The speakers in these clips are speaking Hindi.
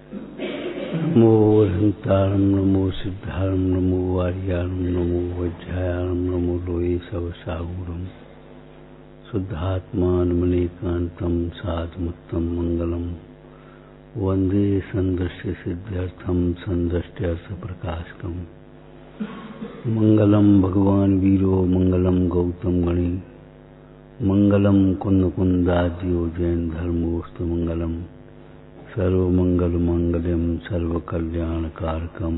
नमो अरहंतारं नमो सिद्धारं नमो आर्याणं नमो वज्रायाणं नमो लोये सवसागुरं शुद्धात्मानमनेकान्तं साधुमुत्तम मंगलम वंदे संदृश्य सिद्ध्यर्थम संदृष्ट्यर्थ प्रकाशकम मंगलम भगवान वीरो मंगलम गौतम गणी मंगलम कुंद कुंदाद्यो जैन धर्मोस्तु मंगलम सर्वमंगल मंगलम सर्वकल्याणकारकम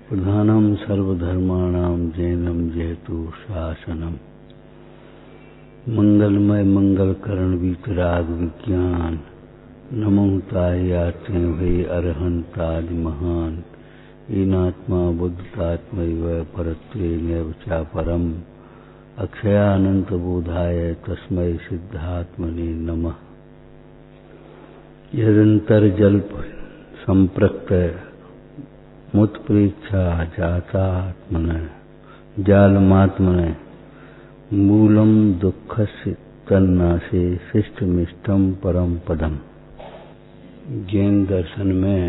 प्रधानम सर्वधर्माणां जैनम जयतु शासनम मंगलमय मंगलकरण वीतराग विज्ञान नमो ताय आते वे अरहंताज महान ईनात्मा बुद्धतात्मैव परत्वे नैव चा परम अक्षयानंत बोधाय तस्मै सिद्धात्मने नमः। यदंतर जल्प संप्रक्त मुत्प्रेक्षा जातात्मन जालमात्मन मूलम दुःखस्य तन्नासे शिष्टमिष्टम परम पदम। जैन दर्शन में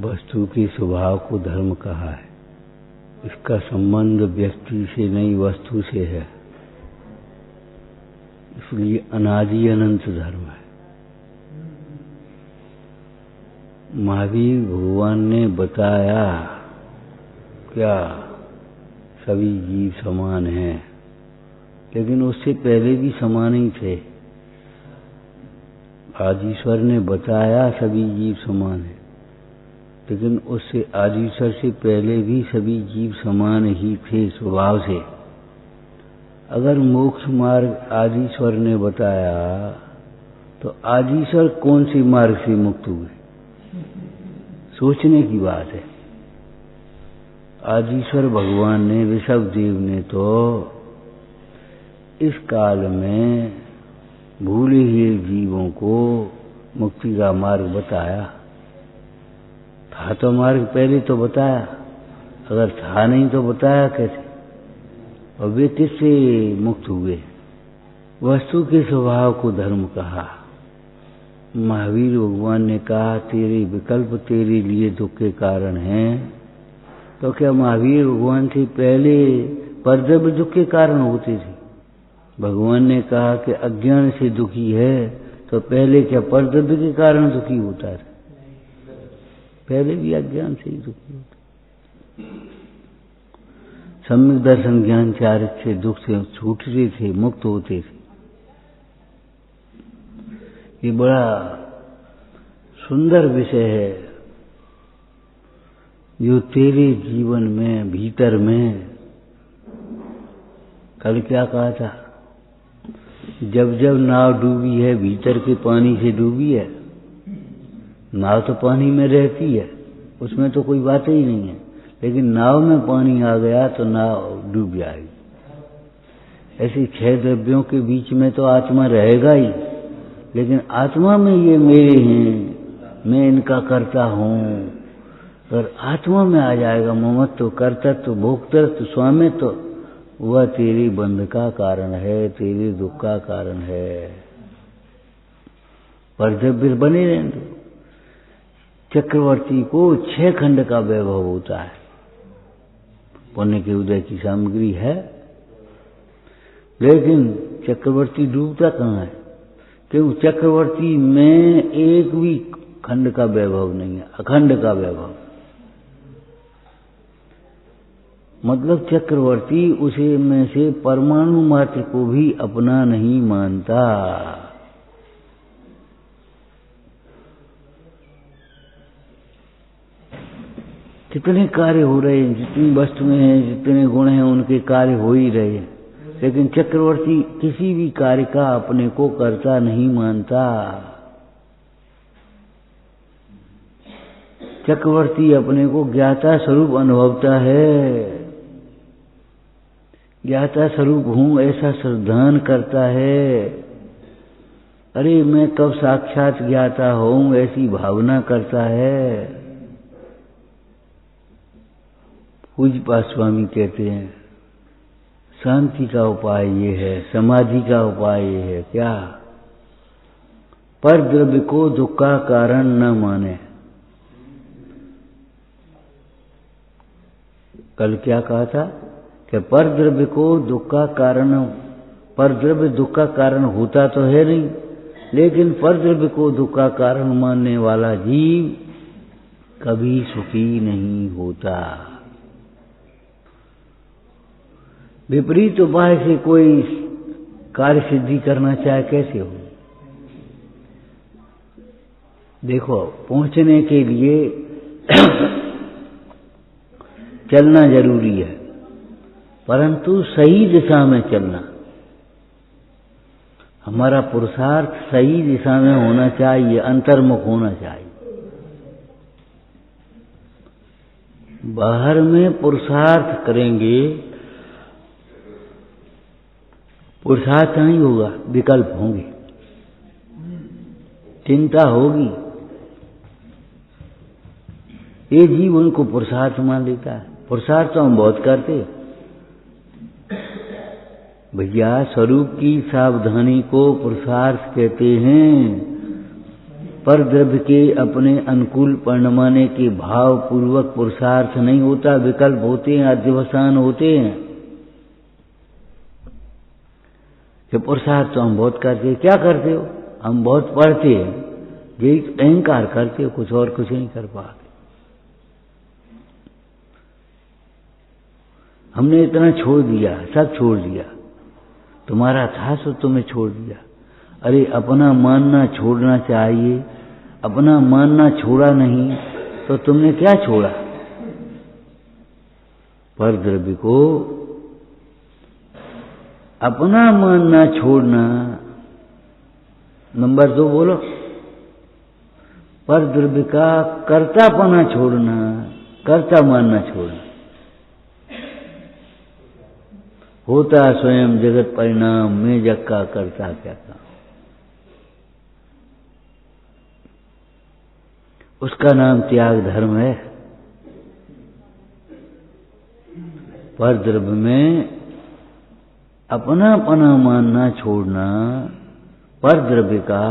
वस्तु के स्वभाव को धर्म कहा है। इसका संबंध व्यक्ति से नहीं वस्तु से है, इसलिए अनादि अनंत धर्म है। महावीर भगवान ने बताया क्या सभी जीव समान हैं, लेकिन उससे पहले भी समान ही थे। आदिश्वर ने बताया सभी जीव समान हैं, लेकिन उससे आदिश्वर से पहले भी सभी जीव समान ही थे स्वभाव से। अगर मोक्ष मार्ग आदिश्वर ने बताया तो आदिश्वर कौन सी मार्ग से मुक्त हुए? सोचने की बात है। आदिश्वर भगवान ने ऋषभ देव ने तो इस काल में भूले हुए जीवों को मुक्ति का मार्ग बताया था। तो मार्ग पहले तो बताया, अगर था नहीं तो बताया कैसे? और वे किससे मुक्त हुए? वस्तु के स्वभाव को धर्म कहा। महावीर भगवान ने कहा तेरे विकल्प तेरे लिए दुख के कारण हैं, तो क्या महावीर भगवान से पहले परद्रव्य दुख के कारण होते थे? भगवान ने कहा कि अज्ञान से दुखी है, तो पहले क्या परद्रव्य के कारण दुखी होता है? पहले भी अज्ञान से ही दुखी होता। सम्यक दर्शन ज्ञान चारित्र से दुख से छूटते थे, मुक्त होते थे। ये बड़ा सुंदर विषय है जो तेरे जीवन में भीतर में। कल क्या कहा था? जब जब नाव डूबी है भीतर के पानी से डूबी है। नाव तो पानी में रहती है, उसमें तो कोई बात ही नहीं है, लेकिन नाव में पानी आ गया तो नाव डूब जाएगी। ऐसे छह द्रव्यों के बीच में तो आत्मा रहेगा ही, लेकिन आत्मा में ये मेरे हैं, मैं इनका करता हूँ। अगर आत्मा में आ जाएगा ममत्व, कर्तृत्व, भोक्तृत्व, स्वामित्व, वह तेरे बंध का कारण है, तेरे दुख का कारण है। परद्रव्य बने रहने दो। चक्रवर्ती को 6 खंड का वैभव होता है। पुण्य के उदय की सामग्री है, लेकिन चक्रवर्ती डूबता कहाँ है? क्यों? चक्रवर्ती में एक भी खंड का वैभव नहीं है, अखंड का वैभव। मतलब चक्रवर्ती उसे में से परमाणु मात्र को भी अपना नहीं मानता। जितने कार्य हो रहे हैं, जितनी वस्तुएं हैं, जितने गुण हैं, उनके कार्य हो ही रहे हैं, लेकिन चक्रवर्ती किसी भी कार्य का अपने को कर्ता नहीं मानता। चक्रवर्ती अपने को ज्ञाता स्वरूप अनुभवता है। ज्ञाता स्वरूप हूं ऐसा श्रद्धान करता है। अरे मैं कब साक्षात ज्ञाता हूं ऐसी भावना करता है। पूज्य स्वामी कहते हैं शांति का उपाय ये है, समाधि का उपाय ये है। क्या? पर द्रव्य को दुख का कारण न माने। कल क्या कहा था कि पर द्रव्य को दुख का कारण, पर द्रव्य दुख का कारण होता तो है नहीं, लेकिन पर द्रव्य को दुख का कारण मानने वाला जीव कभी सुखी नहीं होता। विपरीत उपाय से कोई कार्य सिद्धि करना चाहे कैसे हो? देखो, पहुंचने के लिए चलना जरूरी है, परंतु सही दिशा में चलना। हमारा पुरुषार्थ सही दिशा में होना चाहिए, अंतर्मुख होना चाहिए। बाहर में पुरुषार्थ करेंगे, पुरुषार्थ नहीं होगा, विकल्प होंगे, चिंता होगी। ये जीवन को पुरुषार्थ मान लेता है। पुरुषार्थ तो हम बहुत करते भैया, स्वरूप की सावधानी को पुरुषार्थ कहते हैं। पर द्रव्य के अपने अनुकूल परिणमाने के भाव पूर्वक पुरुषार्थ नहीं होता, विकल्प होते हैं, अध्यवसान होते हैं। कि पुरुषार्थ तो हम बहुत करते हैं। क्या करते हो? हम बहुत पढ़ते हैं, यही अहंकार करते हो, कुछ और कुछ नहीं कर पाते। हमने इतना छोड़ दिया, सब छोड़ दिया, तुम्हारा था सो तुम्हें छोड़ दिया। अरे अपना मानना छोड़ना चाहिए, अपना मानना छोड़ा नहीं तो तुमने क्या छोड़ा? पर द्रव्य को अपना मानना छोड़ना। नंबर 2 बोलो, पर द्रव्य का कर्तापना छोड़ना, कर्ता मानना छोड़ना। होता स्वयं जगत परिणाम, मैं जग का करता क्या काम। उसका नाम त्याग धर्म है। पर द्रव्य में अपनापना मानना छोड़ना, पर द्रव्य का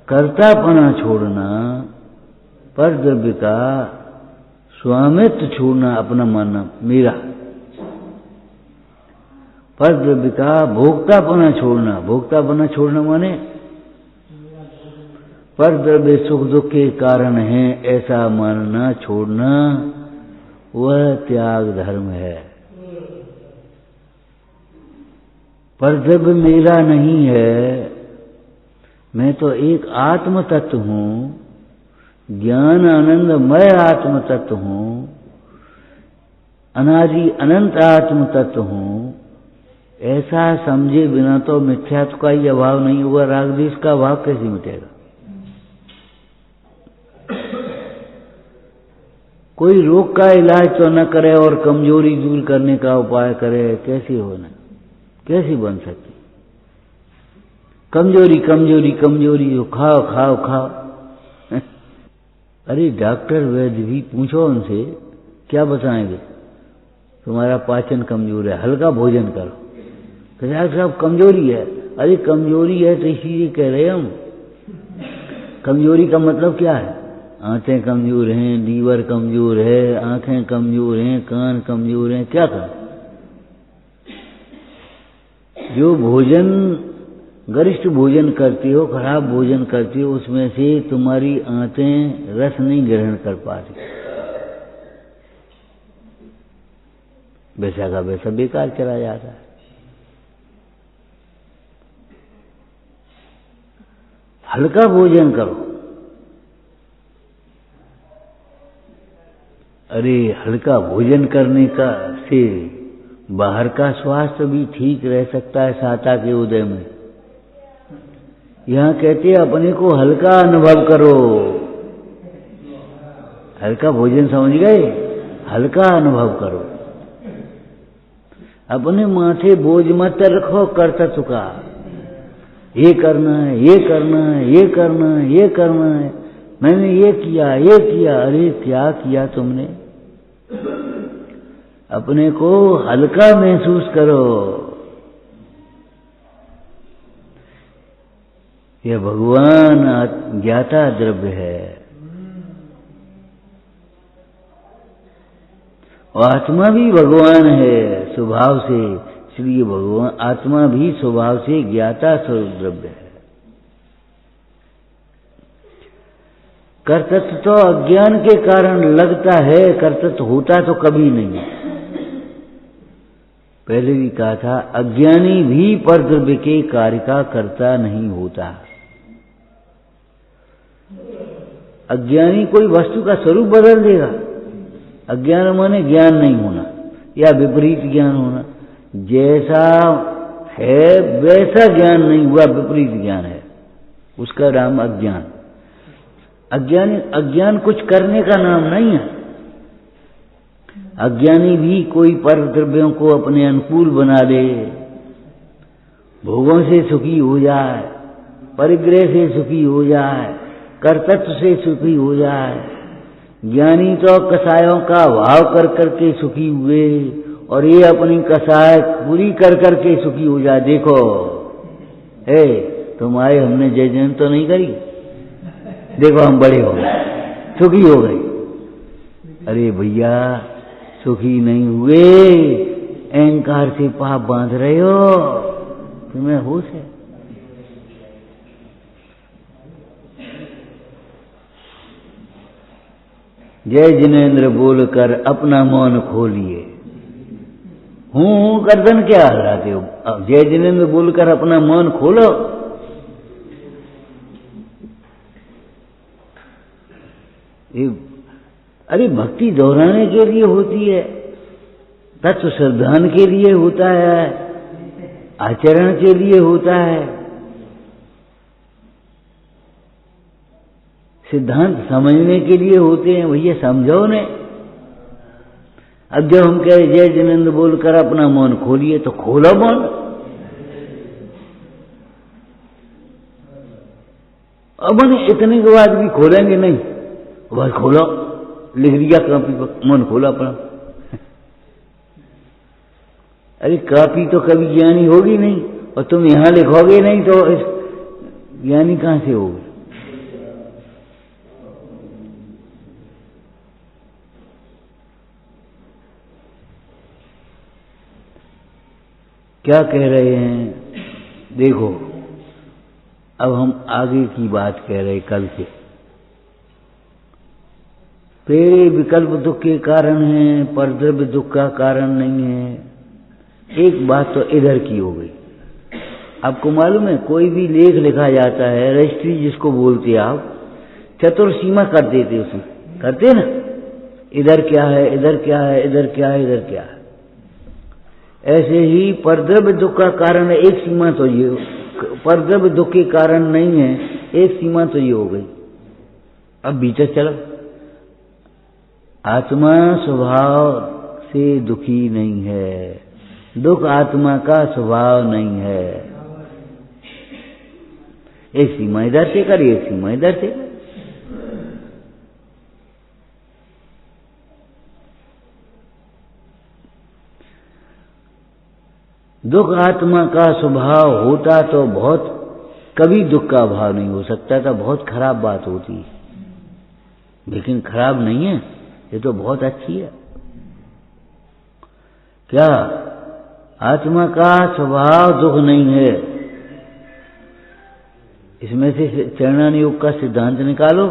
कर्तापना छोड़ना, पर द्रव्य का स्वामित्व छोड़ना, अपना मानना मेरा। पर द्रव्य का भोक्तापना छोड़ना, भोक्तापना छोड़ना माने पर द्रव्य सुख दुख के कारण है ऐसा मानना छोड़ना, वह त्याग धर्म है। पर द्रव्य मेरा नहीं है, मैं तो एक आत्म तत्व हूं, ज्ञान आनंदमय आत्म तत्व हूं, अनादि अनंत आत्म तत्व हूं। ऐसा समझे बिना तो मिथ्यात्व का ही अभाव नहीं होगा, राग द्वेष का अभाव कैसे मिटेगा? कोई रोग का इलाज तो न करे और कमजोरी दूर करने का उपाय करे, कैसी होना, कैसी बन सकती? कमजोरी कमजोरी कमजोरी, जो खाओ खाओ खाओ। अरे डॉक्टर वैद्य भी पूछो उनसे, क्या बताएंगे? तुम्हारा पाचन कमजोर है, हल्का भोजन करो। तो डॉक्टर साहब कमजोरी है। अरे कमजोरी है तो इसीलिए कह रहे हम। कमजोरी का मतलब क्या है? आंतें कमजोर हैं, लीवर कमजोर है, आंखें कमजोर हैं, कान कमजोर हैं, क्या कर? जो भोजन गरिष्ठ भोजन करती हो, खराब भोजन करती हो, उसमें से तुम्हारी आंतें रस नहीं ग्रहण कर पाती, वैसा का वैसा बेकार चला जाता है। हल्का भोजन करो। अरे हल्का भोजन करने का से बाहर का स्वास्थ्य भी ठीक रह सकता है साता के उदय में। यहाँ कहते हैं अपने को हल्का अनुभव करो। हल्का भोजन समझ गए? हल्का अनुभव करो। अपने माथे बोझ मत रखो कर्तव्य का, ये करना है, ये करना है, ये करना है, ये करना है, मैंने ये किया, ये किया। अरे क्या किया तुमने? अपने को हल्का महसूस करो। यह भगवान ज्ञाता द्रव्य है। और आत्मा भी भगवान है स्वभाव से, इसलिए भगवान आत्मा भी स्वभाव से ज्ञाता स्वरूप द्रव्य है। कर्तृत्व तो अज्ञान के कारण लगता है, कर्तृत्व होता तो कभी नहीं। पहले भी कहा था, अज्ञानी भी परद्रव्य के कार्य का कर्ता नहीं होता। अज्ञानी कोई वस्तु का स्वरूप बदल देगा। अज्ञान माने ज्ञान नहीं होना या विपरीत ज्ञान होना। जैसा है वैसा ज्ञान नहीं हुआ, विपरीत ज्ञान है, उसका नाम अज्ञान। अज्ञान कुछ करने का नाम नहीं है। अज्ञानी भी कोई पर द्रव्यों को अपने अनुकूल बना ले, भोगों से सुखी हो जाए, परिग्रह से सुखी हो जाए, कर्तृत्व से सुखी हो जाए। ज्ञानी तो कसायों का भाव कर करके सुखी हुए और ये अपनी कसाय पूरी कर करके सुखी हो जाए। देखो हे तुम आए, हमने जय जयंत तो नहीं करी, देखो हम बड़े हो गए, सुखी हो गए। अरे भैया सुखी नहीं हुए, अहंकार से पाप बांध रहे हो, तुम्हें होश है? जय जिनेन्द्र बोलकर अपना मौन खोलिए। हूं गर्दन क्या हलाते हो? जय जिनेन्द्र बोलकर अपना मौन खोलो। अरे भक्ति दोहराने के लिए होती है, तत्व श्रद्धान के लिए होता है, आचरण के लिए होता है, सिद्धांत समझने के लिए होते हैं। भैया समझो ने। अब जब हम कहे जय जिनेन्द्र बोलकर अपना मौन खोलिए, तो खोलो मौन। अब इतने के बाद भी खोलेंगे नहीं, बस खोलो, लिख दिया कापी पर, मन खोला अपना। अरे कापी तो कभी ज्ञानी होगी नहीं, और तुम यहां लिखोगे नहीं तो ज्ञानी कहां से होगी? क्या कह रहे हैं? देखो अब हम आगे की बात कह रहे, कल के तेरे विकल्प दुख के कारण है, परद्रव्य दुख का कारण नहीं है। एक बात तो इधर की हो गई। आपको मालूम है, कोई भी लेख लिखा जाता है, रजिस्ट्री जिसको बोलते आप, चतुर्सीमा कर देते, उसमें करते ना, इधर क्या है, इधर क्या है, इधर क्या है, इधर क्या है। ऐसे ही परद्रव्य दुख का कारण एक सीमा तो ये, परद्रव्य दुख के कारण नहीं है, एक सीमा तो ये हो गई। अब भीतर चलो, आत्मा स्वभाव से दुखी नहीं है, दुख आत्मा का स्वभाव नहीं है। एक सीमा इधर से कर, एक सीमा इधर से कर। दुख आत्मा का स्वभाव होता तो बहुत, कभी दुख का अभाव नहीं हो सकता था, बहुत खराब बात होती। लेकिन खराब नहीं है, ये तो बहुत अच्छी है। क्या आत्मा का स्वभाव दुख नहीं है? इसमें से चरणान योग का सिद्धांत निकालो।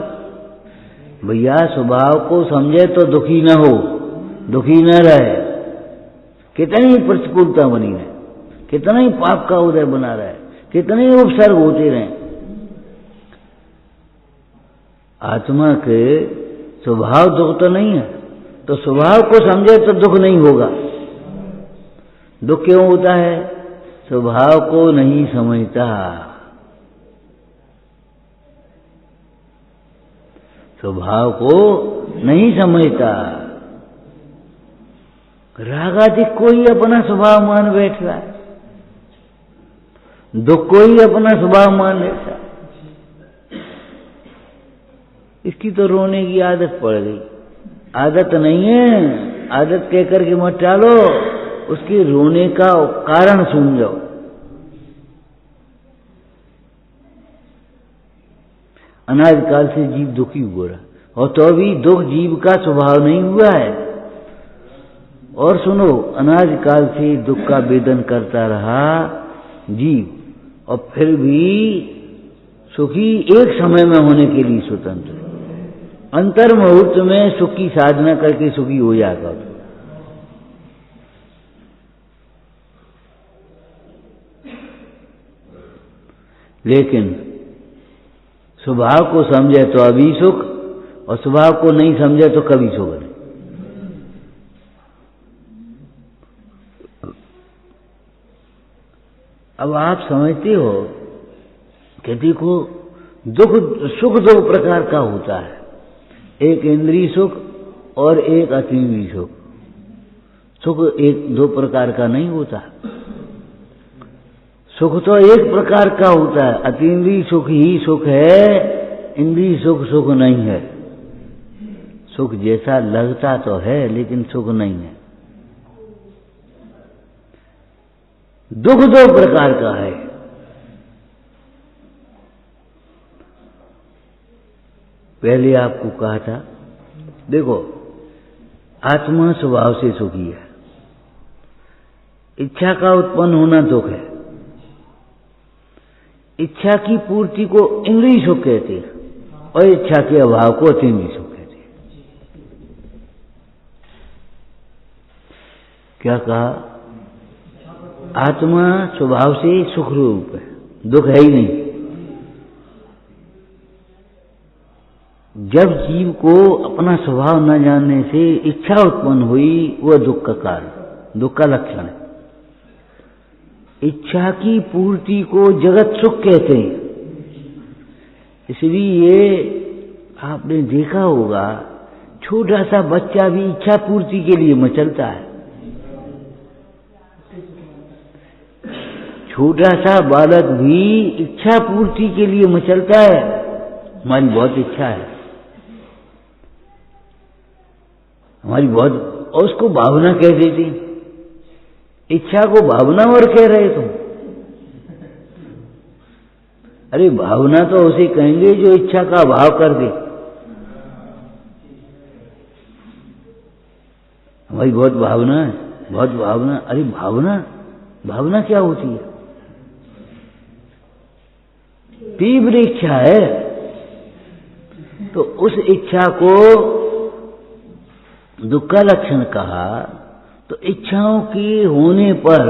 भैया स्वभाव को समझे तो दुखी न हो, दुखी न रहे। कितनी प्रतिकूलता बनी रहे, कितना ही पाप का उदय बना रहा है, कितने ही उपसर्ग होते रहे, आत्मा के स्वभाव दुख तो नहीं है। तो स्वभाव को समझे तो दुख नहीं होगा। दुख क्यों होता है? स्वभाव को नहीं समझता। स्वभाव को नहीं समझता। रागाधिक को ही अपना स्वभाव मान बैठ रहा है, दुख को ही अपना स्वभाव मान लेता। इसकी तो रोने की आदत पड़ गई। आदत नहीं है, आदत कह करके मत टालो, उसके रोने का कारण समझो। अनादिकाल से जीव दुखी हुआ रहा, और तो भी दुख जीव का स्वभाव नहीं हुआ है। और सुनो, अनादिकाल से दुख का वेदन करता रहा जीव, और फिर भी सुखी एक समय में होने के लिए स्वतंत्र, अंतर मुहूर्त में सुख की साधना करके सुखी हो जाएगा। लेकिन स्वभाव को समझे तो अभी सुख, और स्वभाव को नहीं समझे तो कभी सुख नहीं। अब आप समझते हो कि देखो, दुख सुख दो प्रकार का होता है, एक इंद्रिय सुख और एक अतीन्द्रिय सुख। सुख एक दो प्रकार का नहीं होता, सुख तो एक प्रकार का होता है। अतीन्द्रिय सुख ही सुख है, इंद्रिय सुख सुख नहीं है। सुख जैसा लगता तो है लेकिन सुख नहीं है। दुख दो प्रकार का है, पहले आपको कहा था, देखो आत्मा स्वभाव से सुखी है, इच्छा का उत्पन्न होना दुख है। इच्छा की पूर्ति को इंद्रिय सुख कहते हैं, और इच्छा के अभाव को अतीन्द्रिय सुख कहते हैं। क्या कहा? आत्मा स्वभाव से सुख रूप है, दुख है ही नहीं। जब जीव को अपना स्वभाव न जानने से इच्छा उत्पन्न हुई, वह दुख का कारण, दुख का लक्षण है। इच्छा की पूर्ति को जगत सुख कहते हैं। इसलिए आपने देखा होगा, छोटा सा बच्चा भी इच्छा पूर्ति के लिए मचलता है। छोटा सा बालक भी इच्छा पूर्ति के लिए मचलता है। हमारी बहुत इच्छा है, हमारी बहुत, और उसको भावना कह देती। इच्छा को भावना और कह रहे तुम? अरे भावना तो उसे कहेंगे जो इच्छा का अभाव कर दे। हमारी बहुत भावना है, बहुत भावना। अरे भावना, भावना क्या होती है? तीव्र इच्छा है, तो उस इच्छा को दुख का लक्षण कहा। तो इच्छाओं के होने पर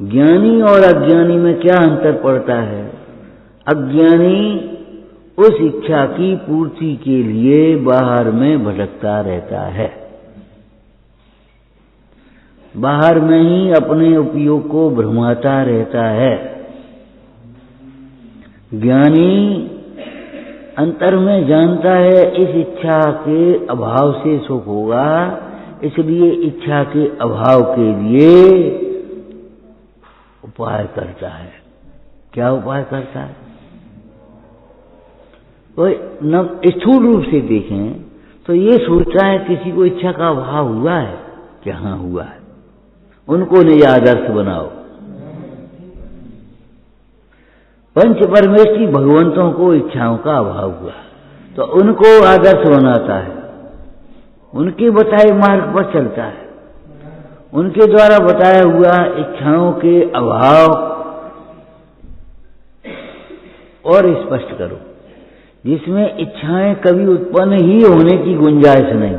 ज्ञानी और अज्ञानी में क्या अंतर पड़ता है? अज्ञानी उस इच्छा की पूर्ति के लिए बाहर में भटकता रहता है, बाहर में ही अपने उपयोग को भ्रमाता रहता है। ज्ञानी अंतर में जानता है इस इच्छा के अभाव से सुख होगा, इसलिए इच्छा के अभाव के लिए उपाय करता है। क्या उपाय करता है? तो न स्थूल रूप से देखें तो ये सोचता है किसी को इच्छा का अभाव हुआ है, क्या? हाँ हुआ है, उनको निज आदर्श बनाओ। पंच परमेष्ठी भगवंतों को इच्छाओं का अभाव हुआ तो उनको आदर्श बनाता है, उनके बताए मार्ग पर चलता है, उनके द्वारा बताया हुआ इच्छाओं के अभाव और स्पष्ट करो, जिसमें इच्छाएं कभी उत्पन्न ही होने की गुंजाइश नहीं,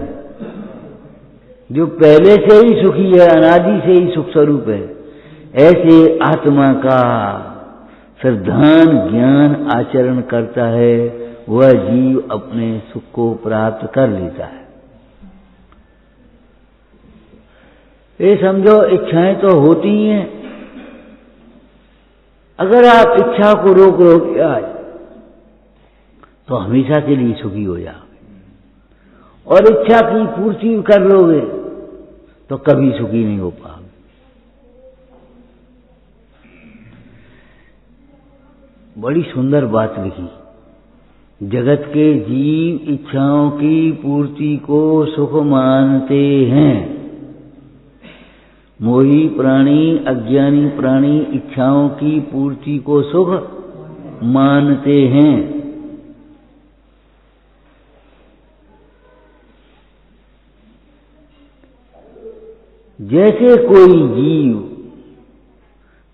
जो पहले से ही सुखी है, अनादि से ही सुख स्वरूप है। ऐसे आत्मा का श्रद्धान ज्ञान आचरण करता है, वह जीव अपने सुख को प्राप्त कर लेता है। ये समझो, इच्छाएं तो होती ही हैं। अगर आप इच्छा को रोक लोगे आज तो हमेशा के लिए सुखी हो जाओगे, और इच्छा की पूर्ति कर लोगे तो कभी सुखी नहीं हो पाओगे। बड़ी सुंदर बात लिखी, जगत के जीव इच्छाओं की पूर्ति को सुख मानते हैं। मोही प्राणी, अज्ञानी प्राणी इच्छाओं की पूर्ति को सुख मानते हैं। जैसे कोई जीव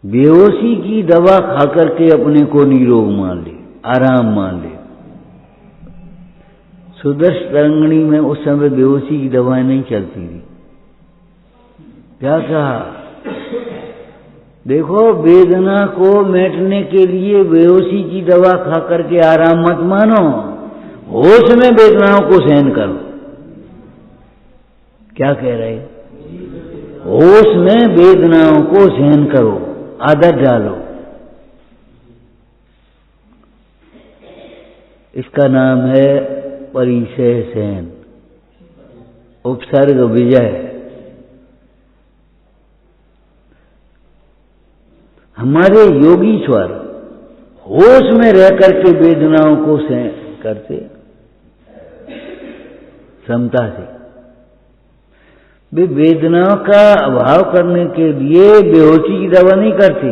बेहोशी की दवा खा करके अपने को निरोग मान ले, आराम मान ले। सुदर्श तरंगिणी में उस समय बेहोशी की दवाएं नहीं चलती थी। क्या कहा? देखो, वेदना को मिटने के लिए बेहोशी की दवा खा करके आराम मत मानो, होश में वेदनाओं को सहन करो। क्या कह रहे? होश में वेदनाओं को सहन करो, आदत डालो। इसका नाम है परिचय सहन, उपसर्ग विजय। हमारे योगीश्वर होश में रह करके वेदनाओं को सहन करते, क्षमता से। वे वेदनाओं का अभाव करने के लिए बेहोशी की दवा नहीं करते,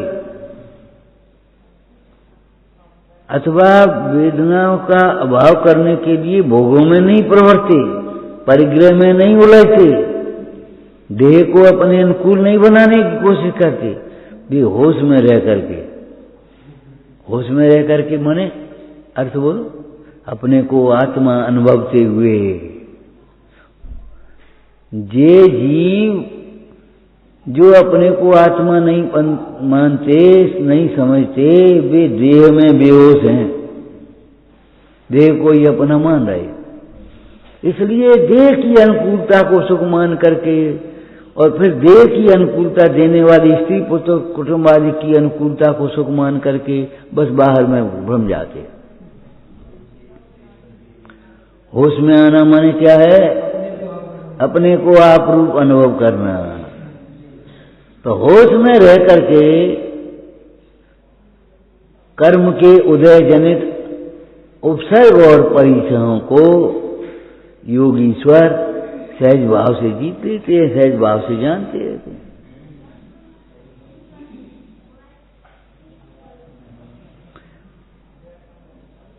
अथवा वेदनाओं का अभाव करने के लिए भोगों में नहीं प्रवृत्ति, परिग्रह में नहीं उलझते, देह को अपने अनुकूल नहीं बनाने की कोशिश करते। वे होश में रह करके, होश में रह करके माने अर्थ बोलो, अपने को आत्मा अनुभवते हुए। जे जीव जो अपने को आत्मा नहीं मानते, नहीं समझते, वे देह में बेहोश हैं, देह को ही अपना मान रहे। इसलिए देह की अनुकूलता को सुख मान करके और फिर देह की अनुकूलता देने वाली स्त्री पुत्र कुटुंब आदि की अनुकूलता को सुख मान करके बस बाहर में भ्रम जाते। होश में आना माने क्या है? अपने को आप रूप अनुभव करना। तो होश में रह करके कर्म के उदय जनित उपसर्ग और परिचयों को योगीश्वर सहज भाव से जीत लेते हैं, सहज भाव से जानते रहते हैं।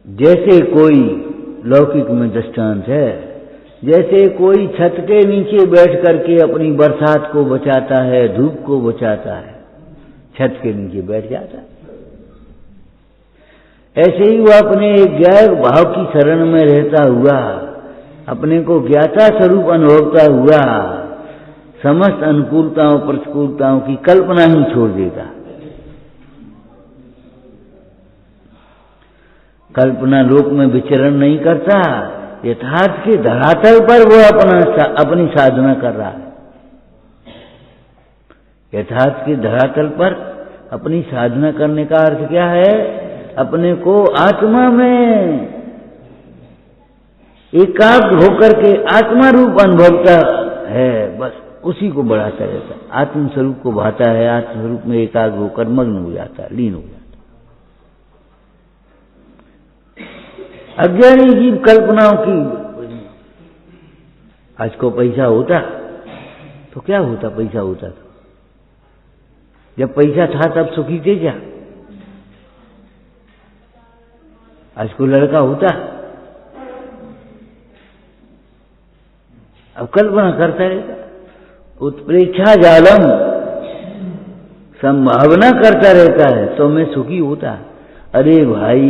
जैसे कोई लौकिक में दृष्टांत है, जैसे कोई छत के नीचे बैठ करके अपनी बरसात को बचाता है, धूप को बचाता है, छत के नीचे बैठ जाता है, ऐसे ही वह अपने ज्ञान भाव की शरण में रहता हुआ, अपने को ज्ञाता स्वरूप अनुभवता हुआ, समस्त अनुकूलताओं प्रतिकूलताओं की कल्पना ही छोड़ देता। कल्पना लोक में विचरण नहीं करता, यथार्थ के धरातल पर वो अपनी साधना कर रहा है। यथार्थ के धरातल पर अपनी साधना करने का अर्थ क्या है? अपने को आत्मा में एकाग्र होकर के आत्मा रूप अनुभवता है, बस उसी को बढ़ाता रहता है, आत्म स्वरूप को भाता है, आत्म स्वरूप में एकाग्र होकर मग्न हो जाता है, लीन हो जाता है। अज्ञानी जीव कल्पनाओं की, आज को पैसा होता तो क्या होता? पैसा होता तो जब पैसा था तब सुखी थे क्या? आज को लड़का होता, अब कल्पना करता रहता, उत्प्रेक्षा जालम, संभावना करता रहता है तो मैं सुखी होता। अरे भाई,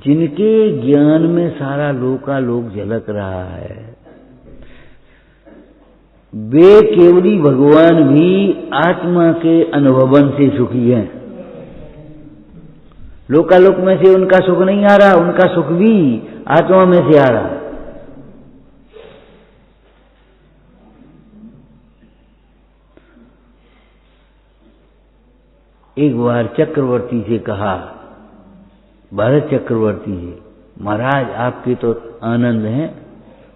जिनके ज्ञान में सारा लोकालोक झलक रहा है, वे केवली भगवान भी आत्मा के अनुभवन से सुखी हैं। लोकालोक में से उनका सुख नहीं आ रहा, उनका सुख भी आत्मा में से आ रहा। एक बार चक्रवर्ती से कहा, भरत चक्रवर्ती जी, महाराज आपके तो आनंद है,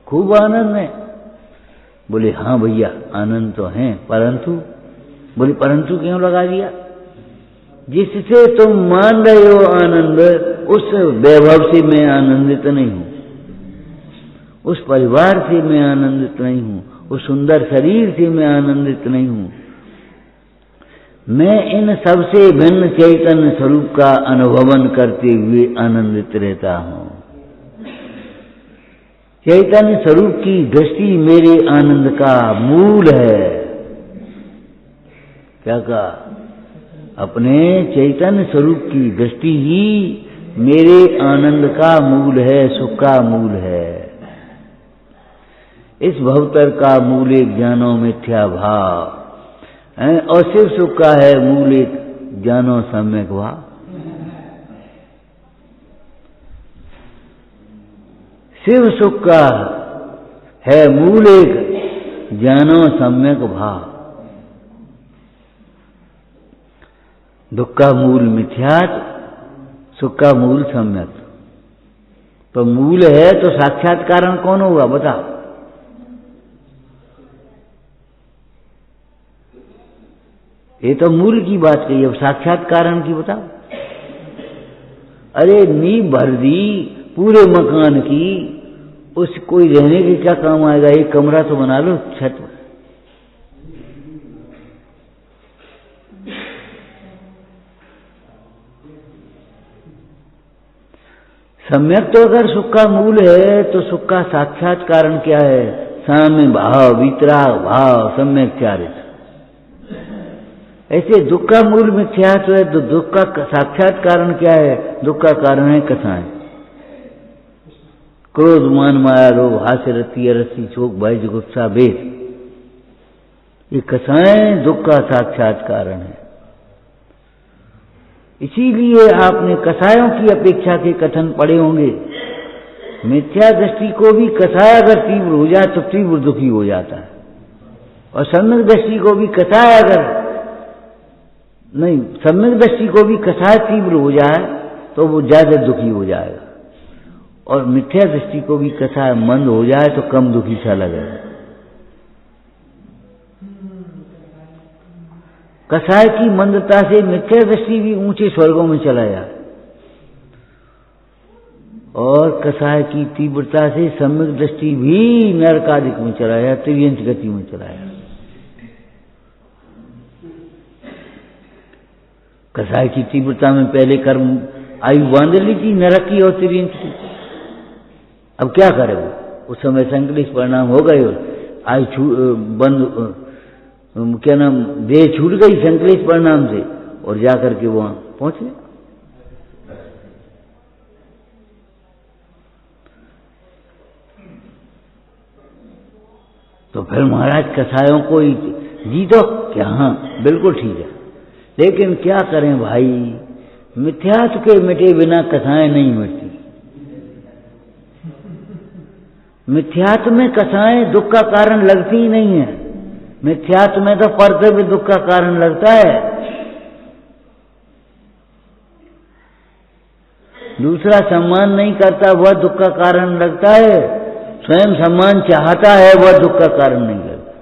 खूब आनंद है। बोले हाँ भैया आनंद तो है, परंतु, बोले परंतु क्यों लगा दिया? जिससे तुम मान रहे हो आनंद, उस वैभव से मैं आनंदित नहीं हूं, उस परिवार से मैं आनंदित नहीं हूं, उस सुंदर शरीर से मैं आनंदित नहीं हूं। मैं इन सबसे भिन्न चैतन्य स्वरूप का अनुभवन करते हुए आनंदित रहता हूं। चैतन्य स्वरूप की दृष्टि मेरे आनंद का मूल है, क्या कहा? अपने चैतन्य स्वरूप की दृष्टि ही मेरे आनंद का मूल है, सुख का मूल है। इस भवतर का मूल एक ज्ञानो मिथ्या भाव और शिव सुख का है मूल एक ज्ञानो सम्यक भाव। शिव सुख का है मूल एक ज्ञानो सम्यक भाव। दुख का मूल मिथ्यात्व, सुख का मूल सम्यक। तो मूल है तो साक्षात कारण कौन होगा बताओ? ये तो मूल की बात कही, अब साक्षात कारण की बताओ। अरे नींव भर दी पूरे मकान की, उस कोई रहने के क्या काम आएगा? एक कमरा तो बना लो छत पर। सम्यक तो अगर सुख का मूल है तो सुख का साक्षात कारण क्या है? साम्य भाव, वितराग भाव, सम्यक चारित्र। ऐसे दुख का मूल मिथ्यात्व है तो दुख का साक्षात कारण क्या है? दुख का कारण है कथाएं, क्रोध, मान, माया, लोभ, हास्य, रति, अरसी, शोक, भय, जुगुप्सा, भेद। ये कथाएं दुख का साक्षात कारण है। इसीलिए आपने कसायों की अपेक्षा के कथन पढ़े होंगे। मिथ्या दृष्टि को भी कसाय अगर तीव्र हो जाए तो तीव्र दुखी हो जाता है, और सम्यक दृष्टि को भी कसाय अगर नहीं, सम्यक दृष्टि को भी कसाय तीव्र हो जाए तो वो ज्यादा दुखी हो जाएगा, और मिथ्या दृष्टि को भी कसाय मंद हो जाए तो कम दुखी सा लगेगा। कसाय की मंदता से मिथ्या दृष्टि भी ऊंचे स्वर्गों में चला जाए, और कसाय की तीव्रता से सम्यक दृष्टि भी नरकादिक में चला जाए, तिर्यंच गति में चला जाए। कसाय की तीव्रता में पहले कर्म आयु बांध ली थी नरक की और तिर्यंच की। अब क्या करे वो? उस समय संकलित परिणाम हो गए, आयु बंद, क्या नाम, देह छूट गई संकलित परिणाम से, और जाकर के वहां पहुंचे। तो फिर महाराज कसायों को जीतो क्या? हाँ बिल्कुल ठीक है, लेकिन क्या करें भाई, मिथ्यात्व के मिटे बिना कथाएं नहीं मिटती। मिथ्यात्व में कथाएं दुख का कारण लगती ही नहीं है। मिथ्यात्व में तो परद्रव्य दुख का कारण लगता है। दूसरा सम्मान नहीं करता वह दुख का कारण लगता है, स्वयं सम्मान चाहता है वह दुख का कारण नहीं लगता।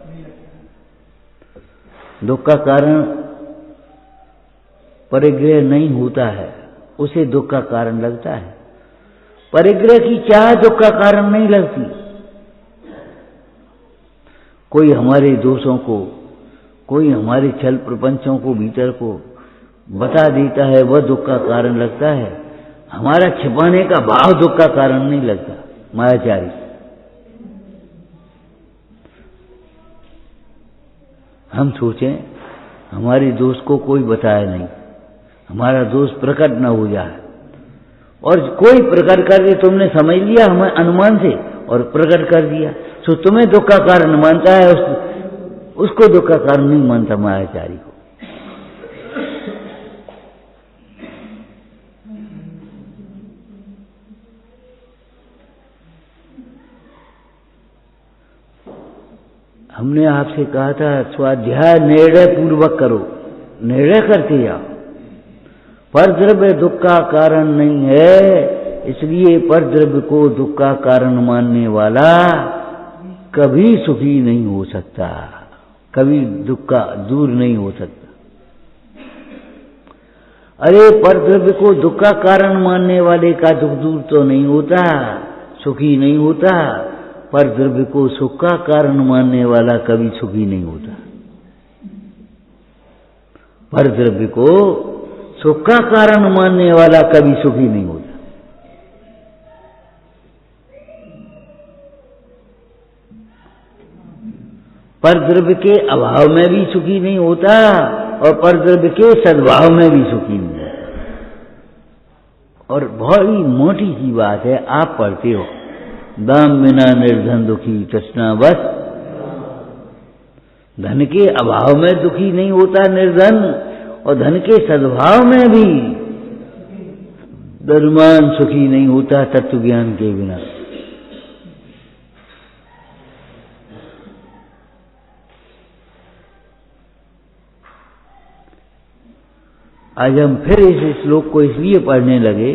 दुख का कारण परिग्रह नहीं होता है, उसे दुख का कारण लगता है। परिग्रह की चाह दुख का कारण नहीं लगती। कोई हमारे दोषों को, कोई हमारे छल प्रपंचों को भीतर को बता देता है वह दुख का कारण लगता है। हमारा छिपाने का भाव दुख का कारण नहीं लगता। मायाचारी हम सोचें हमारे दोष को कोई बताया नहीं, हमारा दोष प्रकट न हो जाए, और कोई प्रकट कर दे, तुमने समझ लिया हमें अनुमान से और प्रकट कर दिया, तो तुम्हें दुख का कारण मानता है, उसको दुख का कारण नहीं मानता मायाचारी को। हमने आपसे कहा था स्वाध्याय निर्णय पूर्वक करो, निर्णय करके जाओ। परद्रव्य दुख का कारण नहीं है, इसलिए परद्रव्य को दुख का कारण मानने वाला कभी सुखी नहीं हो सकता, कभी दुख का दूर नहीं हो सकता। अरे परद्रव्य को दुख का कारण मानने वाले का दुख दूर तो नहीं होता, सुखी नहीं होता। परद्रव्य को सुख का कारण मानने वाला कभी सुखी नहीं होता। परद्रव्य को सुख का कारण मानने वाला कभी सुखी नहीं होता। परद्रव्य के अभाव में भी सुखी नहीं होता, और परद्रव्य के सद्भाव में भी सुखी हुए। और बहुत ही मोटी सी बात है, आप पढ़ते हो दाम बिना निर्धन दुखी तृष्णा बस। धन के अभाव में दुखी नहीं होता निर्धन, और धन के सद्भाव में भी धनवान सुखी नहीं होता तत्व ज्ञान के बिना। आज हम फिर इस श्लोक को इसलिए पढ़ने लगे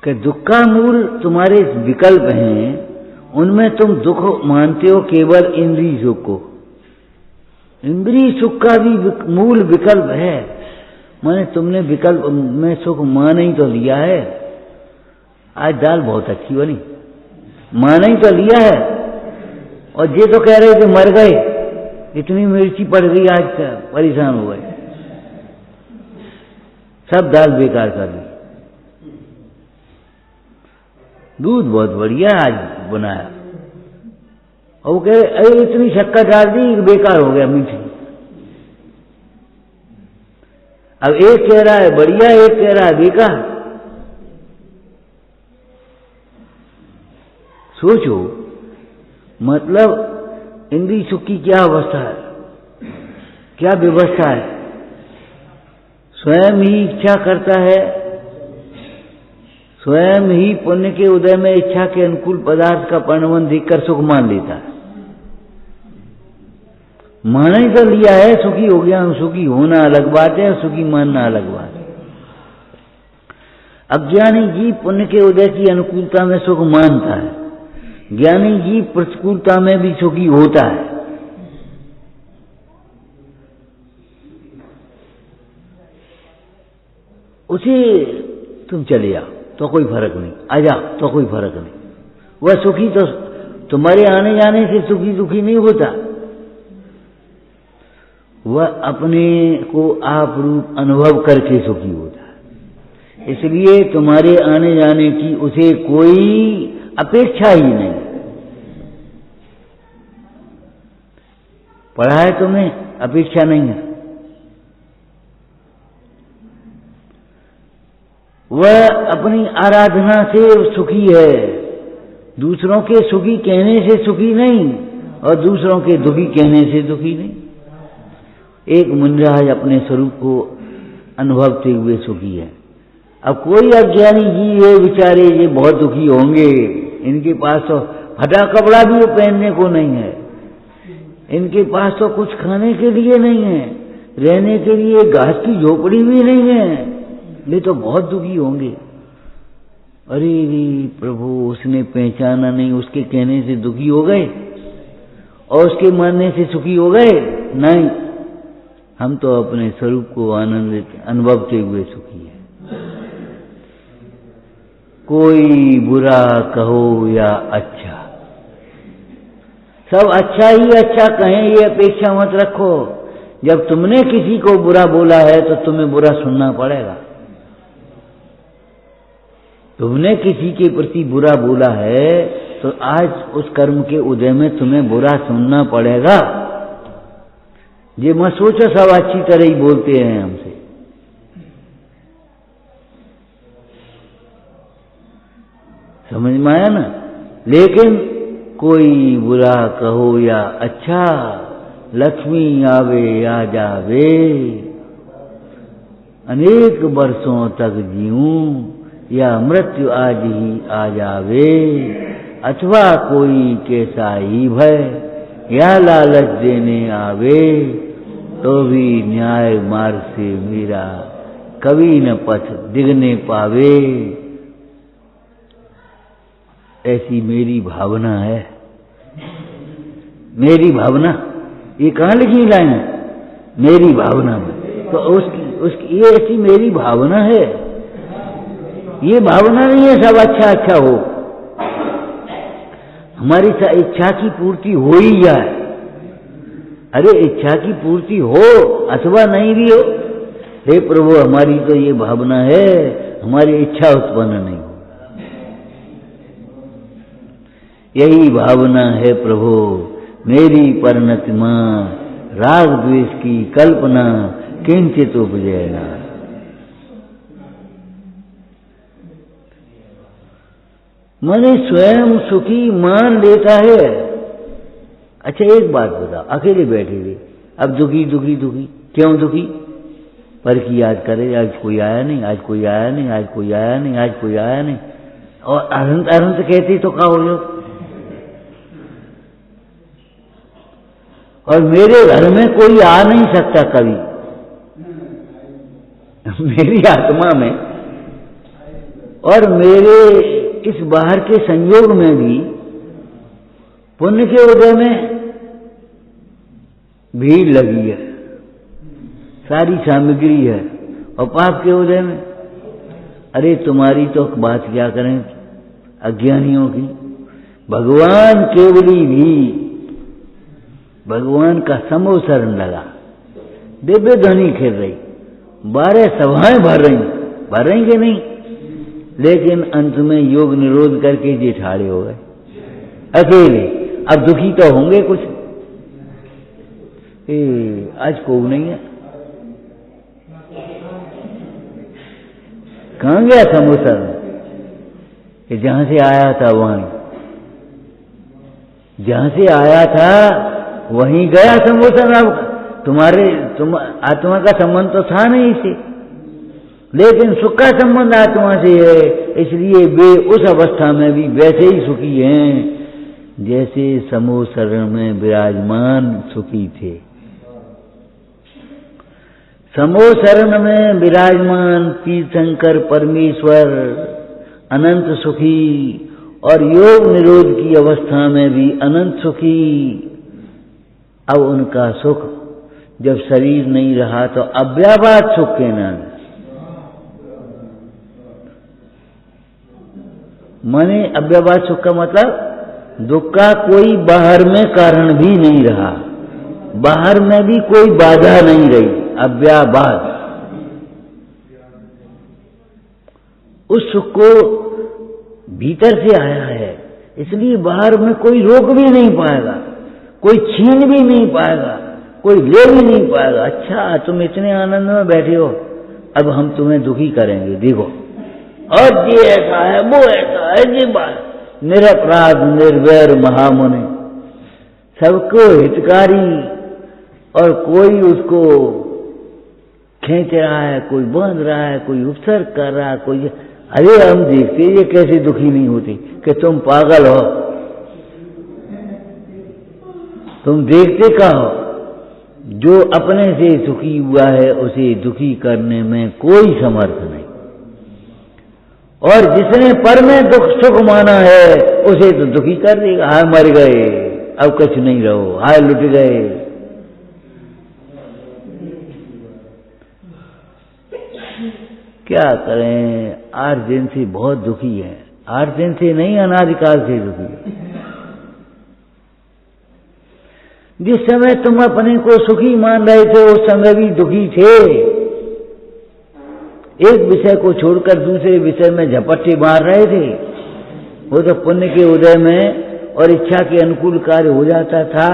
कि दुख का मूल तुम्हारे विकल्प हैं, उनमें तुम दुख मानते हो केवल इंद्रिय सुख को। इंद्रिय सुख का भी मूल विकल्प है, माने तुमने विकल्प में सुख मान ही तो लिया है। आज दाल बहुत अच्छी बनी, मान ही तो लिया है, और ये तो कह रहे थे मर गए, इतनी मिर्ची पड़ गई आज परेशान हो गए, सब दाल बेकार कर दी। दूध बहुत बढ़िया आज बनाया, और वो कह रहे अरे इतनी शक्कर डाल दी बेकार हो गया मीठी। अब एक कह रहा है बढ़िया, एक कह रहा है बेकार। सोचो, मतलब इंद्रिय सुख की क्या अवस्था है, क्या व्यवस्था है। स्वयं ही इच्छा करता है, स्वयं ही पुण्य के उदय में इच्छा के अनुकूल पदार्थ का परिणाम देखकर सुख मान लेता है। मान ही तो लिया है, सुखी हो गया। सुखी होना अलग बात है, सुखी मानना अलग बात है। अज्ञानी जीव पुण्य के उदय की अनुकूलता में सुख मानता है, ज्ञानी जीव प्रतिकूलता में भी सुखी होता है। उसे तुम चले जाओ तो कोई फर्क नहीं, आ जाओ तो कोई फर्क नहीं। वह सुखी तो तुम्हारे आने जाने से सुखी दुखी नहीं होता, वह अपने को आप रूप अनुभव करके सुखी होता है। इसलिए तुम्हारे आने जाने की उसे कोई अपेक्षा ही नहीं। पढ़ा है तुम्हें, अपेक्षा नहीं है। वह अपनी आराधना से सुखी है, दूसरों के सुखी कहने से सुखी नहीं, और दूसरों के दुखी कहने से दुखी नहीं। एक मुनिराज अपने स्वरूप को अनुभवते हुए सुखी है। अब कोई अज्ञानी जी ये बेचारे ये बहुत दुखी होंगे, इनके पास तो फटा कपड़ा भी पहनने को नहीं है, इनके पास तो कुछ खाने के लिए नहीं है, रहने के लिए घास की झोपड़ी भी नहीं है, ये तो बहुत दुखी होंगे। अरे प्रभु, उसने पहचाना नहीं, उसके कहने से दुखी हो गए और उसके मानने से सुखी हो गए? नहीं, हम तो अपने स्वरूप को आनंदित अनुभवते हुए सुखी हैं। कोई बुरा कहो या अच्छा, सब अच्छा ही अच्छा कहें ये अपेक्षा मत रखो। जब तुमने किसी को बुरा बोला है तो तुम्हें बुरा सुनना पड़ेगा। तुमने किसी के प्रति बुरा बोला है तो आज उस कर्म के उदय में तुम्हें बुरा सुनना पड़ेगा। ये मत सोचो सब अच्छी तरह ही बोलते हैं हमसे। समझ में आया ना? लेकिन कोई बुरा कहो या अच्छा, लक्ष्मी आवे या जावे, अनेक वर्षों तक जीऊं या मृत्यु आज ही आ जावे, अथवा कोई कैसा ही भय या लालच देने आवे, तो भी न्याय मार्ग से मेरा कभी न पथ दिखने पावे। ऐसी मेरी भावना है। मेरी भावना, ये कहाँ लिखी लाइन है? मेरी भावना में, तो उसकी ये ऐसी मेरी भावना है। ये भावना नहीं है सब अच्छा अच्छा हो, हमारी इच्छा की पूर्ति हो ही जाए। अरे इच्छा की पूर्ति हो अथवा नहीं भी हो, हे प्रभु हमारी तो ये भावना है, हमारी इच्छा उत्पन्न नहीं हो। यही भावना है प्रभु मेरी परिणति मां, राग द्वेष की कल्पना किंचित उपजे ना। माने स्वयं सुखी मान लेता है। अच्छा एक बात बताओ, अकेले बैठे थे, अब दुखी दुखी दुखी, क्यों दुखी? पर की याद करे, आज कोई आया नहीं, आज कोई आया नहीं, आज कोई आया नहीं, आज कोई आया नहीं, और अनंत अनंत कहती तो क्या हो जो? और मेरे घर में कोई आ नहीं सकता कभी, मेरी आत्मा में और मेरे इस बाहर के संयोग में भी पुण्य के उदय में भीड़ लगी है, सारी सामग्री है, और पाप के उदय में अरे तुम्हारी तो बात क्या करें अज्ञानियों की। भगवान केवली भी भगवान का समूह शरण लगा, दिव्य ध्वनि खेल रही, 12 सभाएं भर रही कि नहीं, लेकिन अंत में योग निरोध करके जी ठाड़े हो गए अकेले। अब दुखी तो होंगे कुछ, आज को नहीं है, कहां गया समोसा कि जहां से आया था वहीं, जहां से आया था वहीं गया समोसा। अब आत्मा का संबंध तो था नहीं इसे, लेकिन सुख का संबंध आत्मा से है, इसलिए वे उस अवस्था में भी वैसे ही सुखी हैं जैसे समूह शरण में विराजमान सुखी थे। समूह शरण में विराजमान तीर्थंकर परमेश्वर अनंत सुखी, और योग निरोध की अवस्था में भी अनंत सुखी। अब उनका सुख जब शरीर नहीं रहा तो अव्याबाद सुख के नाम, माने अव्याबाद सुख का मतलब दुख का कोई बाहर में कारण भी नहीं रहा, बाहर में भी कोई बाधा नहीं रही, अव्याबाद। उस सुख को भीतर से आया है, इसलिए बाहर में कोई रोक भी नहीं पाएगा, कोई छीन भी नहीं पाएगा, कोई ले भी नहीं पाएगा। अच्छा तुम इतने आनंद में बैठे हो, अब हम तुम्हें दुखी करेंगे, देखो और ये ऐसा है, वो ऐसा है, ये बात निरपराध निर्वैर महामुनि, सबको हितकारी, और कोई उसको खींच रहा है, कोई बांध रहा है, कोई उपसर्ग कर रहा है, कोई। अरे हम देखते ये कैसे दुखी नहीं होती कि तुम पागल हो, तुम देखते क्या हो? जो अपने से सुखी हुआ है उसे दुखी करने में कोई समर्थ नहीं, और जिसने पर में दुख सुख माना है उसे तो दुखी कर देगा। हाय मर गए, अब कुछ नहीं रहो, हाय लुट गए। क्या करें, 8 दिन से बहुत दुखी है, 8 दिन से नहीं अनादिकाल से दुखी है। जिस समय तुम अपने को सुखी मान रहे थे उस समय भी दुखी थे, एक विषय को छोड़कर दूसरे विषय में झपट्टे मार रहे थे। वो तो पुण्य के उदय में और इच्छा के अनुकूल कार्य हो जाता था,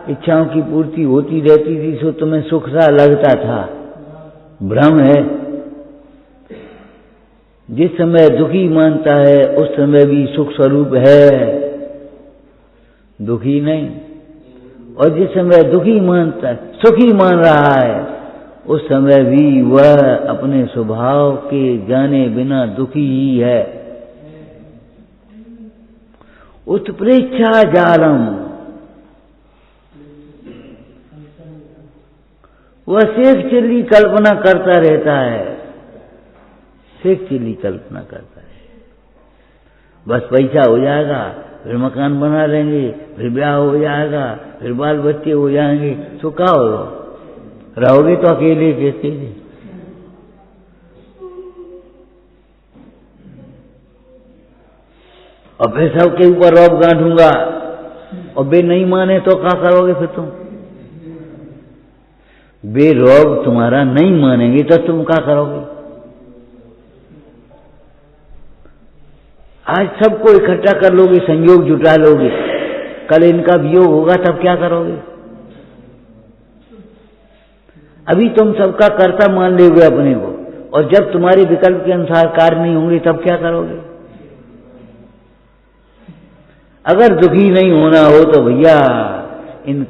इच्छाओं की पूर्ति होती रहती थी, सो तुम्हें सुख सा लगता था। भ्रम है। जिस समय दुखी मानता है उस समय भी सुख स्वरूप है, दुखी नहीं। और जिस समय दुखी मानता है, सुखी मान रहा है, उस समय भी वह अपने स्वभाव के जाने बिना दुखी ही है। उत्प्रेक्षा जालम, वह शेख चिल्ली कल्पना करता रहता है, शेख चिल्ली कल्पना करता है। बस पैसा हो जाएगा, फिर मकान बना लेंगे, फिर ब्याह हो जाएगा, फिर बाल बच्चे हो जाएंगे, तो क्या होगा? रहोगे तो अकेले कैसे? और फिर सबके ऊपर रौब गांठूंगा, और बे नहीं माने तो क्या करोगे फिर तुम? बे रौब तुम्हारा नहीं मानेंगे तो तुम क्या करोगे? आज सबको इकट्ठा कर लोगे, संयोग जुटा लोगे, कल इनका वियोग होगा तब क्या करोगे? अभी तुम सबका कर्ता मान लोगे अपने को, और जब तुम्हारे विकल्प के अनुसार कार्य नहीं होंगे तब क्या करोगे? अगर दुखी नहीं होना हो तो भैया इन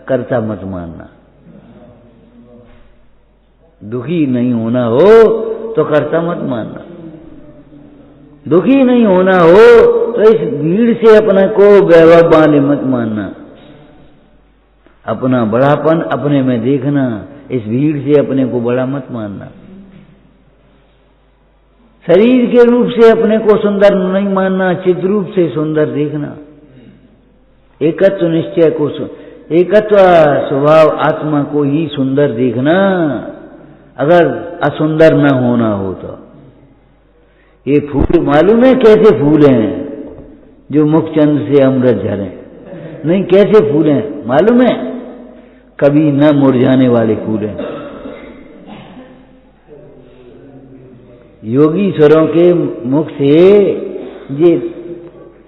कर्ता मत मानना। दुखी नहीं होना हो तो कर्ता मत मानना। दुखी नहीं होना हो तो इस भीड़ से अपने को वैभव वाले मत मानना। अपना बड़ापन अपने में देखना, इस भीड़ से अपने को बड़ा मत मानना। शरीर के रूप से अपने को सुंदर नहीं मानना, चिद रूप से सुंदर देखना। एकत्व निश्चय को, एकत्व स्वभाव आत्मा को ही सुंदर देखना, अगर असुंदर न होना हो तो। ये फूल मालूम है कैसे फूल हैं जो मुखचंद से अमृत झरे? नहीं, कैसे फूल हैं मालूम है? कभी न मुरझाने वाले फूल हैं। योगीश्वरों के मुख से ये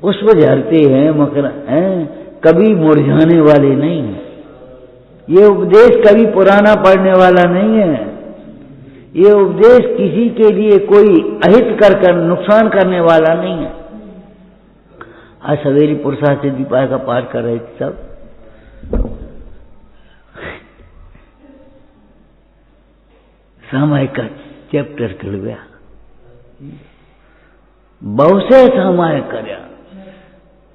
पुष्प झरते हैं, मकर हैं, कभी मुरझाने वाले नहीं हैं। ये उपदेश कभी पुराना पड़ने वाला नहीं है। ये उपदेश किसी के लिए कोई अहित कर नुकसान करने वाला नहीं है। आज सवेरी पुरुषार्थ सिद्धि पाठ का पाठ कर रहे थे सब, सामायिक का चैप्टर खुल गया। बहुत से सामायिक करे।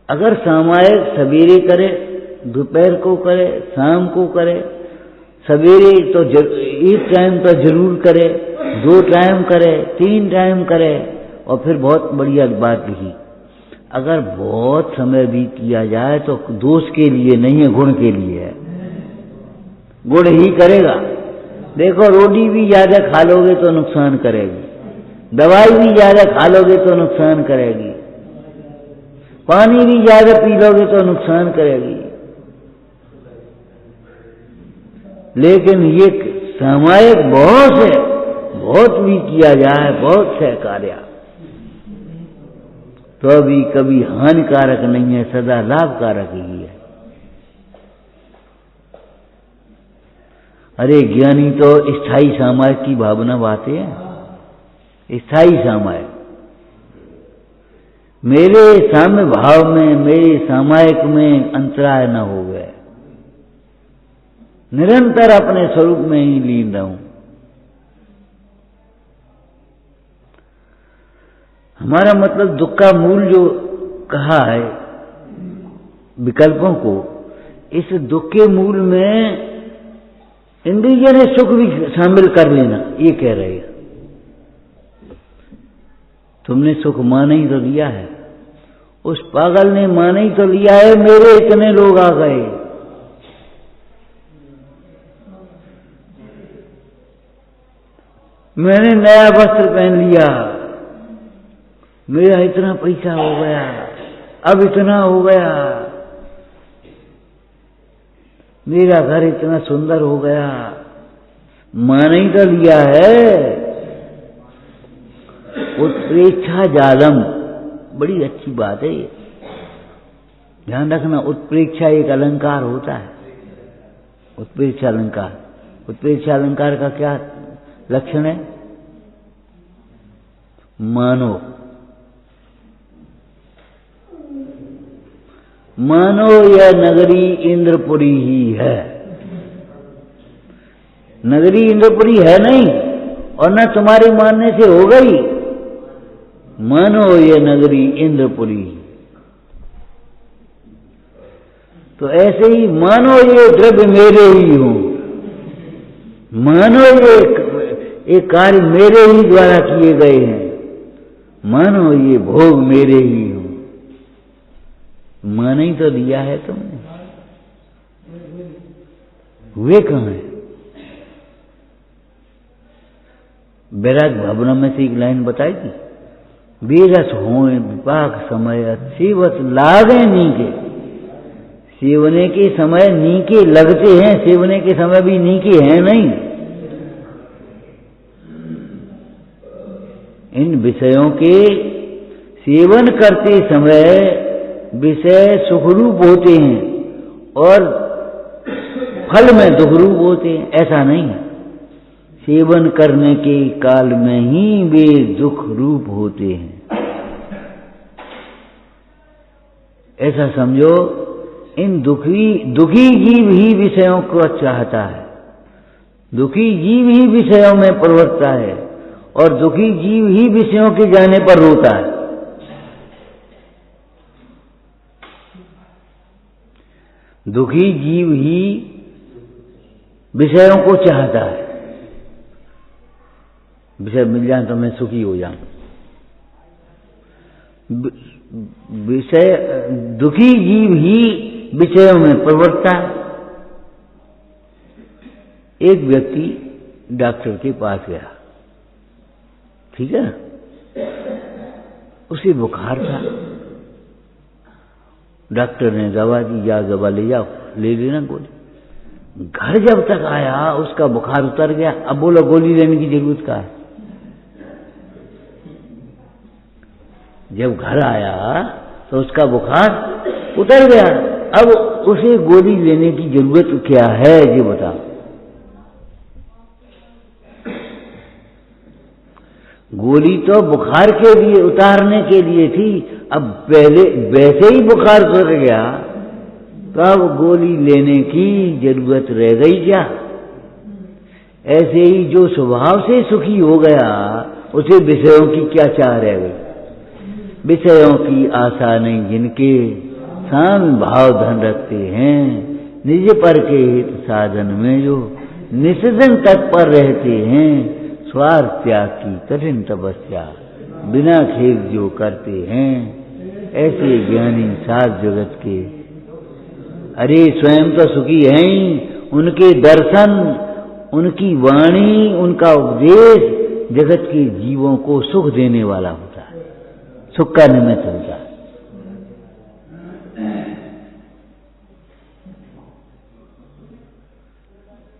अगर सामायिक सवेरे करे, दोपहर को करे, शाम को करे, सवेरे तो एक टाइम तो जरूर करे, 2 टाइम करे, 3 टाइम करे, और फिर बहुत बढ़िया बात लिखी, अगर बहुत समय भी किया जाए तो दोष के लिए नहीं है, गुण के लिए है। गुण ही करेगा। देखो, रोटी भी ज्यादा खा लोगे तो नुकसान करेगी, दवाई भी ज्यादा खा लोगे तो नुकसान करेगी, पानी भी ज्यादा पी लोगे तो नुकसान करेगी। लेकिन ये सामायिक बहुत है, बहुत भी किया जाए, बहुत से कार्य तो भी कभी हानिकारक नहीं है, सदा लाभकारक ही है। अरे ज्ञानी तो स्थायी सामायिक की भावना बातें हैं। स्थायी सामायिक मेरे साम्य भाव में, मेरे सामायिक में अंतराय न हो गए, निरंतर अपने स्वरूप में ही लीन रहूं। हमारा मतलब दुख का मूल जो कहा है विकल्पों को, इस दुख के मूल में इंद्रिय ने सुख भी शामिल कर लेना, ये कह रहे हैं। तुमने सुख मान ही तो लिया है, उस पागल ने मान ही तो लिया है, मेरे इतने लोग आ गए, मैंने नया वस्त्र पहन लिया, मेरा इतना पैसा हो गया, अब इतना हो गया, मेरा घर इतना सुंदर हो गया, मान ही तो लिया है। उत्प्रेक्षा जालम, बड़ी अच्छी बात है ये, ध्यान रखना। उत्प्रेक्षा एक अलंकार होता है, उत्प्रेक्षा अलंकार। उत्प्रेक्षा अलंकार का क्या लक्षण है? मानो, मानो यह नगरी इंद्रपुरी ही है। नगरी इंद्रपुरी है नहीं, और न तुम्हारे मानने से हो गई। मानो ये नगरी इंद्रपुरी, तो ऐसे ही मानो ये द्रव्य मेरे ही हो, मानो ये कार्य मेरे ही द्वारा किए गए हैं, मानो ये भोग मेरे ही हो। मान ही तो लिया है तुमने, हुए कहां है? बैराग भावना में से एक लाइन बताई थी, बेरस होए विपाक समय सेवत लागे नीके। सेवने के समय नीके लगते हैं, सेवने के समय भी नीके हैं नहीं। इन विषयों के सेवन करते समय विषय सुखरूप होते हैं और फल में दुखरूप होते हैं, ऐसा नहीं है। सेवन करने के काल में ही वे दुख रूप होते हैं। ऐसा समझो, इन दुखी जीव ही विषयों को चाहता है, दुखी जीव ही विषयों में प्रवृत्ता है, और दुखी जीव ही विषयों के जाने पर रोता है। दुखी जीव ही विषयों को चाहता है, विषय मिल जाए तो मैं सुखी हो जाऊं। विषय दुखी जीव ही विषयों में प्रवृत्ता है। एक व्यक्ति डॉक्टर के पास गया, ठीक है, उसे बुखार था। डॉक्टर ने दवा दी, या दवा ले जाओ, ले लेना गोली। घर जब तक आया उसका बुखार उतर गया। अब बोलो गोली लेने की जरूरत क्या है? जब घर आया तो उसका बुखार उतर गया, अब उसे गोली लेने की जरूरत क्या है ये बताओ। गोली तो बुखार के लिए, उतारने के लिए थी। अब पहले वैसे ही बुखार उतर गया तो अब गोली लेने की जरूरत रह गई क्या? ऐसे ही जो स्वभाव से सुखी हो गया उसे विषयों की क्या चाह रह गई? विषयों की आशा नहीं जिनके, साम भाव धन रखते हैं, निज पर के हित साधन में जो निस्सिन तत्पर रहते हैं, स्वार्थ त्याग की कठिन तपस्या बिना खेद जो करते हैं, ऐसे ज्ञानी सात जगत के। अरे स्वयं तो सुखी हैं ही, उनके दर्शन, उनकी वाणी, उनका उपदेश जगत के जीवों को सुख देने वाला होता है, सुख का निमित्त होता है।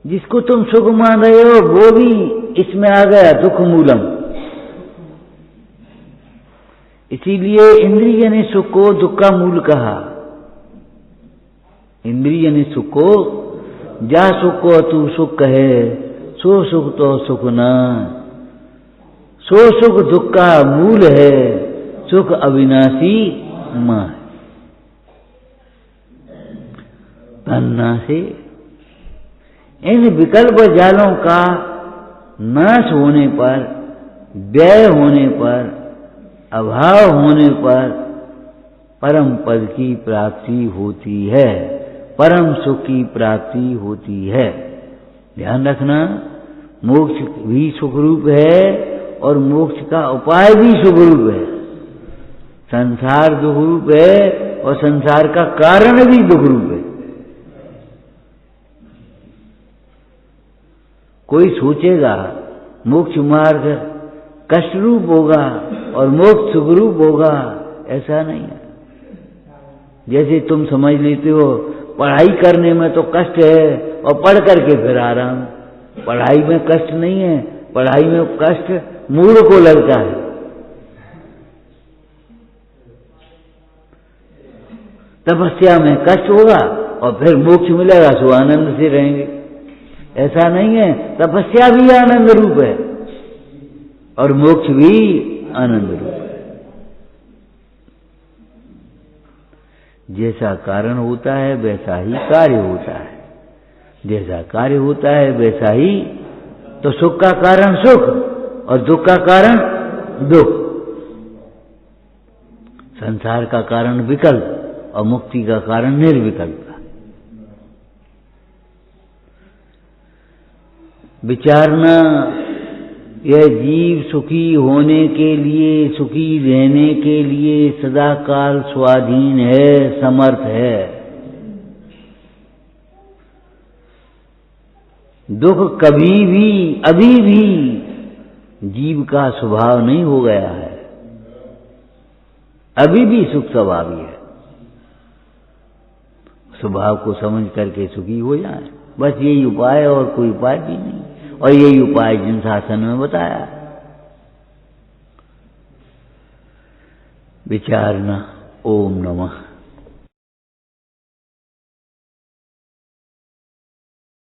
जिसको तुम सुख मान रहे हो वो भी इसमें आ गया दुख मूलम। इसीलिए इंद्रिय ने सुख को दुख का मूल कहा। इंद्रिय ने सुख को जा सुख को तू सुख कहे, सो सुख तो सुख न, सो सुख दुख का मूल है, सुख अविनाशी मां। तन्ना से इन विकल्प जालों का नाश होने पर, व्यय होने पर, अभाव होने पर परम पद की प्राप्ति होती है, परम सुख की प्राप्ति होती है। ध्यान रखना, मोक्ष भी सुखरूप है और मोक्ष का उपाय भी सुखरूप है। संसार दुखरूप है और संसार का कारण भी दुखरूप है। कोई सोचेगा मोक्ष मार्ग कष्ट रूप होगा और मोक्ष सुखरूप होगा, ऐसा नहीं है। जैसे तुम समझ लेते हो पढ़ाई करने में तो कष्ट है और पढ़ करके फिर आराम। पढ़ाई में कष्ट नहीं है, पढ़ाई में कष्ट मूड को लगता है। तपस्या में कष्ट होगा और फिर मोक्ष मिलेगा, सो आनंद से रहेंगे। ऐसा नहीं है, तपस्या भी आनंद रूप है और मोक्ष भी आनंद रूप है। जैसा कारण होता है वैसा ही कार्य होता है, जैसा कार्य होता है वैसा ही। तो सुख का कारण सुख और दुख का कारण दुख, संसार का कारण विकल्प और मुक्ति का कारण निर्विकल्प। विचारना, यह जीव सुखी होने के लिए, सुखी रहने के लिए सदा काल स्वाधीन है, समर्थ है। दुख कभी भी, अभी भी जीव का स्वभाव नहीं हो गया है, अभी भी सुख स्वाभावी है। स्वभाव को समझ करके सुखी हो जाए, बस यही उपाय, और कोई उपाय भी नहीं। और यही उपाय जिन शासन में बताया। विचारना। ओम नमः।